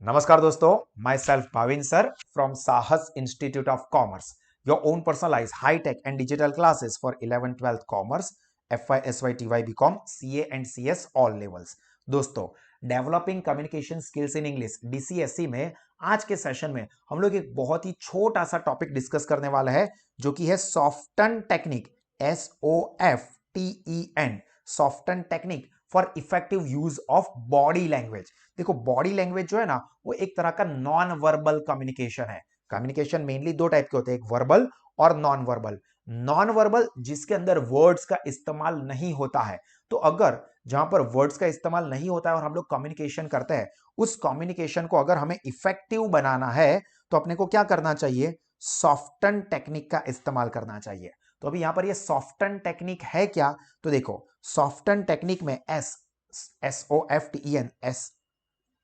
नमस्कार दोस्तों, myself Bhavin sir from Sahas institute of commerce, your own personalise high tech and digital classes for 11th-12th commerce, FY, SY, TY, BCom, CA and CS all levels. दोस्तों, developing communication skills in English DCSE में आज के session में हम लोग एक बहुत ही छोटा सा टॉपिक डिस्कस करने वाला है, जो कि है soften technique, SOFTEN, soften technique for effective use of body language. देखो, बॉडी लैंग्वेज जो है ना, वो एक तरह का नॉन वर्बल कम्युनिकेशन है। कम्युनिकेशन मेनली दो टाइप के होते हैं, एक वर्बल और नॉन वर्बल। नॉन वर्बल जिसके अंदर वर्ड्स का इस्तेमाल नहीं होता है। तो अगर जहां पर वर्ड्स का इस्तेमाल नहीं होता है और हम लोग कम्युनिकेशन करते हैं, उस कम्युनिकेशन को अगर हमें इफेक्टिव बनाना है तो अपने को क्या करना चाहिए? सॉफ्टन टेक्निक का इस्तेमाल करना चाहिए। तो अभी यहां पर ये सॉफ्टन टेक्निक है क्या? तो देखो, सॉफ्टन टेक्निक में SOFTEN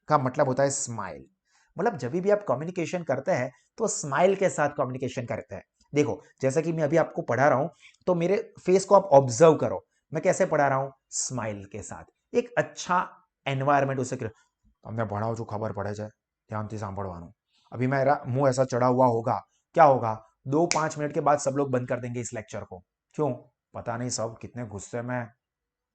का मतलब होता है स्माइल। मतलब जब भी आप कम्युनिकेशन करते हैं तो स्माइल के साथ कम्युनिकेशन करते हैं। देखो, जैसा कि मैं अभी आपको पढ़ा रहा हूं, तो मेरे फेस को आप ऑब्जर्व करो। मैं कैसे पढ़ा रहा हूं? स्माइल के साथ। एक अच्छा एनवायरमेंट उसे તમને ભણાવું છું ખબર પડે છે, ધ્યાનથી સાંભળવાનું। अभी मेरा मुंह ऐसा चढ़ा हुआ होगा, क्या होगा? 2-5 मिनट के बाद सब लोग बंद कर देंगे इस लेक्चर को। क्यों? पता नहीं सब कितने गुस्से में,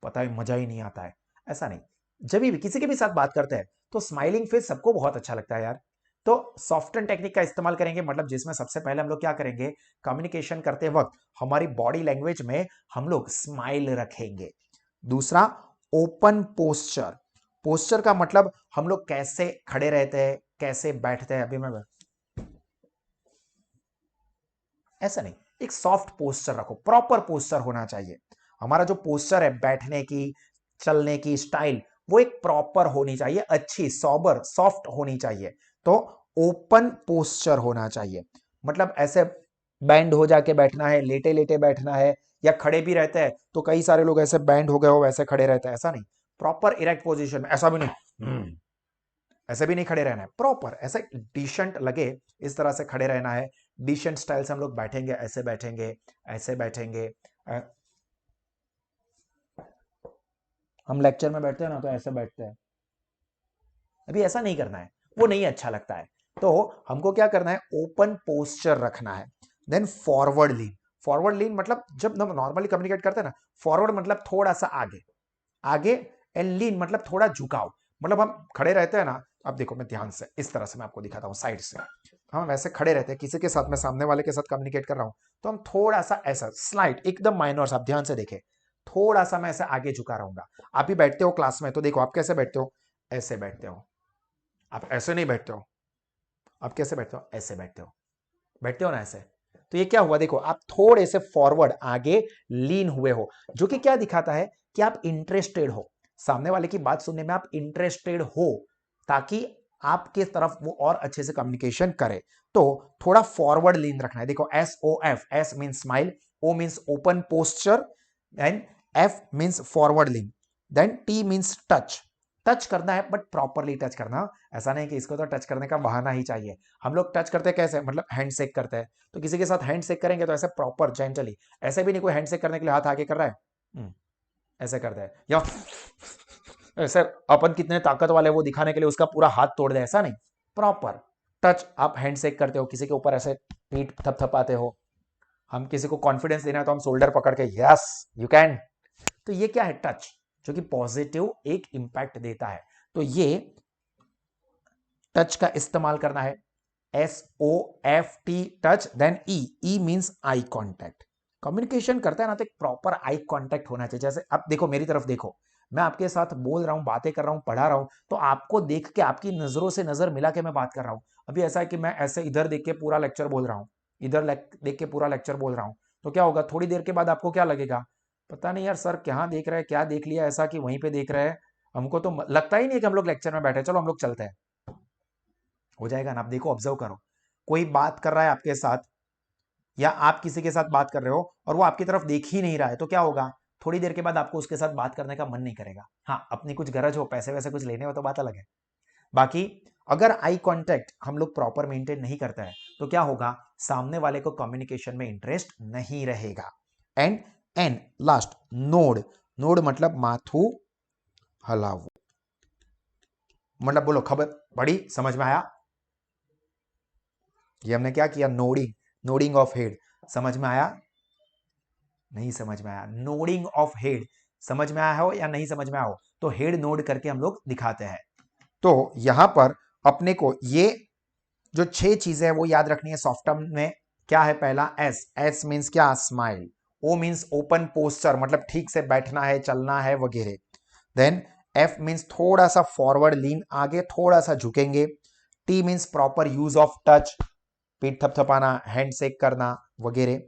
पता ही मजा ही नहीं आता है। ऐसा नहीं, जब भी किसी के भी साथ बात करते हैं तो स्माइलिंग फेस सबको बहुत अच्छा लगता है यार। तो सॉफ्टन टेक्निक का इस्तेमाल करेंगे, मतलब जिसमें सबसे पहले हम लोग क्या करेंगे? कम्युनिकेशन करते वक्त हमारी बॉडी लैंग्वेज में हम लोग स्माइल रखेंगे। दूसरा, ओपन पोस्चर। पोस्चर का मतलब हम लोग कैसे खड़े रहते हैं, कैसे बैठते हैं। अभी मैं ऐसा नहीं, एक सॉफ्ट पोस्चर रखो, प्रॉपर पोस्चर होना चाहिए। हमारा जो पोस्चर है, बैठने की, चलने की स्टाइल, वो एक प्रॉपर होनी चाहिए, अच्छी, सॉबर, सॉफ्ट होनी चाहिए। तो ओपन पोस्चर होना चाहिए, मतलब ऐसे बैंड हो जाके बैठना है, लेटे लेटे बैठना है, या खड़े भी रहते हैं तो कई सारे लोग ऐसे बैंड हो गए हो वैसे खड़े रहते हैं। ऐसा नहीं, प्रॉपर इरेक्ट पोजीशन में। ऐसा भी नहीं, ऐसे भी नहीं खड़े रहना है, प्रॉपर ऐसे डिसेंट लगे इस तरह से खड़े रहना है। डिसेंट स्टाइल से हम लोग बैठेंगे, ऐसे बैठेंगे, ऐसे बैठेंगे। हम लेक्चर में बैठते हैं ना, तो ऐसे बैठते हैं। अभी ऐसा नहीं करना है, वो नहीं अच्छा लगता है। तो हमको क्या करना है? ओपन पोस्चर रखना है। देन फॉरवर्ड लीन। फॉरवर्ड लीन मतलब जब हम नॉर्मली कम्युनिकेट करते हैं ना, फॉरवर्ड मतलब थोड़ा सा आगे, आगे, एंड लीन मतलब थोड़ा झुकाव। मतलब हम खड़े रहते हैं ना, अब देखो मैं ध्यान से इस तरह से मैं आपको दिखाता हूं, साइड से हम वैसे खड़े रहते हैं, किसी के साथ, मैं सामने वाले के साथ कम्युनिकेट कर रहा हूं, तो हम थोड़ा सा ऐसा स्लाइड, एकदम माइनर, आप ध्यान से देखें, थोड़ा सा मैं ऐसे आगे झुका रहूंगा। आप भी बैठते हो क्लास में, तो देखो आप कैसे बैठते हो, ऐसे बैठते हो। आप ऐसे नहीं बैठते हो, आप कैसे बैठते हो? ऐसे बैठते हो, बैठते हो ना ऐसे। तो ये क्या हुआ? देखो, आप थोड़े से फॉरवर्ड, आगे लीन हुए हो, जो कि क्या दिखाता है कि आप इंटरेस्टेड हो, सामने वाले की बात सुनने में आप इंटरेस्टेड हो, ताकि आपके तरफ वो और अच्छे से कम्युनिकेशन करे। तो थोड़ा फॉरवर्ड लीन रखना है। देखो, SOF, S means smile, O means open posture, and F means forward lean, then T means touch. Touch करना है, बट प्रॉपरली टच करना। ऐसा नहीं कि इसको तो टच करने का बहाना ही चाहिए। हम लोग टच करते कैसे? मतलब हैंड शेक करते हैं, तो किसी के साथ हैंड शेक करेंगे तो ऐसे प्रॉपर जेंटली, ऐसे भी नहीं कोई हैंड शेक करने के लिए हाथ आगे कर रहा है, ऐसे करता है, या ऐसे अपन कितने ताकत वाले वो दिखाने के लिए उसका पूरा हाथ तोड़ दे, ऐसा नहीं। Proper touch. आप हैंड शेक करते हो, किसी के ऊपर ऐसे पीठ थपथपाते हो। हम किसी को कॉन्फिडेंस देना है तो हम शोल्डर पकड़ के यस यू कैन। तो ये क्या है? टच, जो कि पॉजिटिव एक इंपैक्ट देता है। तो ये टच का इस्तेमाल करना है। SOFT, touch, then E means eye contact. Communication करता है ना, तो एक प्रॉपर आई कॉन्टैक्ट होना चाहिए। जैसे अब देखो, मेरी तरफ देखो, मैं आपके साथ बोल रहा हूं, बातें कर रहा हूं, पढ़ा रहा हूं, तो आपको देख के, आपकी नजरों से नजर मिला के मैं बात कर रहा हूं। अभी ऐसा है कि मैं ऐसे इधर देख के पूरा लेक्चर बोल रहा हूं, इधर देख के पूरा लेक्चर बोल रहा हूं, तो क्या होगा? थोड़ी देर के बाद आपको क्या लगेगा? पता नहीं यार, सर क्या देख रहे हैं, क्या देख लिया ऐसा कि वहीं पे देख रहे हैं। हमको तो लगता ही नहीं है कि हम लोग लेक्चर में बैठे, चलो हम लोग चलते हैं। हो जाएगा ना? आप देखो, ऑब्जर्व करो, कोई बात कर रहा है आपके साथ, या आप किसी के साथ बात कर रहे हो और वो आपकी तरफ देख ही नहीं रहा है, तो क्या होगा? थोड़ी देर के बाद आपको उसके साथ बात करने का मन नहीं करेगा। हाँ, अपनी कुछ गरज हो, पैसे वैसे कुछ लेने हो तो बात अलग है। बाकी अगर आई कांटेक्ट हम लोग प्रॉपर मेंटेन नहीं करते हैं, तो क्या होगा? सामने वाले को कम्युनिकेशन में इंटरेस्ट नहीं रहेगा। And in last, nod. Nod मतलब माथू हलावू। मतलब बोलो खबर पड़ी, समझ में आया? ये हमने क्या किया, नोडिंग, नोडिंग ऑफ हेड, समझ में आया? नहीं समझ में आया? नोडिंग ऑफ हेड समझ में आया हो या नहीं समझ में आया हो? तो हेड नोड करके हम लोग दिखाते हैं। तो यहां पर अपने को ये जो 6 चीजें है वो याद रखनी है सॉफ्ट टर्म में। क्या है? पहला एस, एस मींस क्या? स्माइल। ओ मींस ओपन पोस्चर, मतलब ठीक से बैठना है, चलना है वगैरह। देन एफ मींस थोड़ा सा फॉरवर्ड लीन, आगे थोड़ा सा झुकेंगे। T means proper use of touch, पीठ थपथपाना, हैंड शेक करना वगैरह।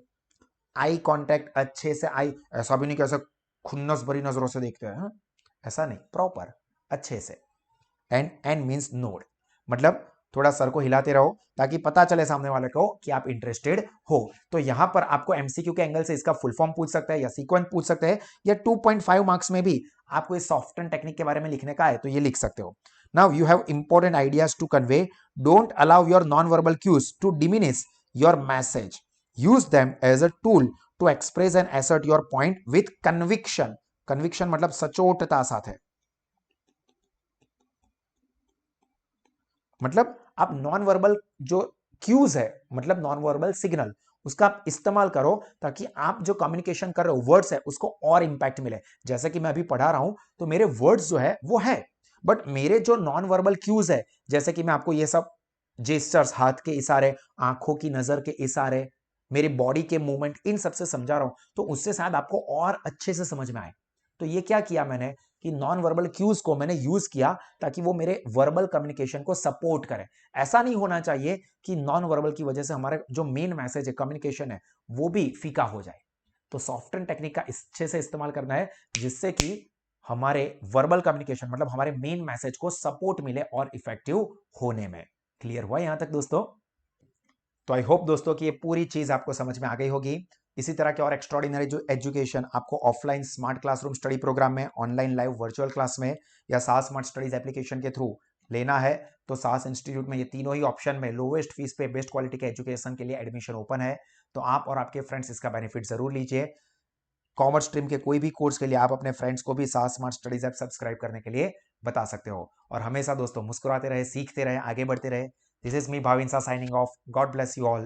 आई कांटेक्ट, अच्छे से आई, ऐसा भी नहीं कैसे खुन्नस भरी नजरों से देखते हैं, ऐसा नहीं, प्रॉपर अच्छे से। एंड एन मींस नोड, मतलब थोड़ा सर को हिलाते रहो ताकि पता चले सामने वाले को कि आप इंटरेस्टेड हो। तो यहां पर आपको एमसीक्यू के एंगल से इसका फुल फॉर्म पूछ सकता है या सीक्वेंस पूछ सकते हैं, या 2.5 मार्क्स में भी आपको इस सॉफ्टन टेक्निक के बारे में लिखने का है तो ये लिख सकते हो। Now you have important ideas to convey, don't allow your non verbal cues to diminish your message, use them as a tool to express and assert your point with conviction. Conviction मतलब सचोटता साथ है, मतलब आप non verbal जो cues है, मतलब non verbal signal, उसका आप इस्तेमाल करो ताकि आप जो कम्युनिकेशन कर रहे हो वर्ड्स है उसको और इंपैक्ट मिले। जैसे कि मैं अभी पढ़ा रहा हूं तो मेरे वर्ड्स जो है वो है, बट मेरे जो नॉन वर्बल क्यूज है, जैसे कि मैं आपको ये सब जेस्चर्स, हाथ के इशारे, आंखों की नजर के इशारे, मेरे बॉडी के मूवमेंट, इन सबसे समझा रहा हूं, तो उससे शायद आपको और अच्छे से समझ में आए। तो ये क्या किया मैंने कि नॉन वर्बल क्यूज को मैंने यूज किया ताकि वो मेरे वर्बल कम्युनिकेशन को सपोर्ट करे। ऐसा नहीं होना चाहिए कि नॉन वर्बल की वजह से हमारे जो मेन मैसेज है, कम्युनिकेशन है, वो भी फीका हो जाए। तो सॉफ्टन टेक्निक का अच्छे से इस्तेमाल करना है जिससे कि हमारे वर्बल कम्युनिकेशन मतलब हमारे मेन मैसेज को सपोर्ट मिले और इफेक्टिव होने में। क्लियर हुआ यहां तक दोस्तों? तो आई होप दोस्तों कि ये पूरी चीज आपको समझ में आ गई होगी। इसी तरह के और एक्स्ट्रॉर्डिनरी जो एजुकेशन आपको offline smart classroom study program में, ऑनलाइन लाइव वर्चुअल क्लास में, या सास स्मार्ट स्टडीज एप्लीकेशन के थ्रू लेना है तो सास इंस्टीट्यूट में ये तीनों ही ऑप्शन में लोवेस्ट फीस पे बेस्ट क्वालिटी के एजुकेशन के लिए एडमिशन ओपन है। तो आप और आपके फ्रेंड्स इसका बेनिफिट जरूर लीजिए। कॉमर्स स्ट्रीम के कोई भी कोर्स के लिए आप अपने फ्रेंड्स को भी सास स्मार्ट स्टडीज ऐप सब्सक्राइब करने के लिए बता सकते हो। और हमेशा दोस्तों मुस्कुराते रहे, सीखते रहे, आगे बढ़ते रहे। दिस इज मी भाविन सा signing off. God bless you all.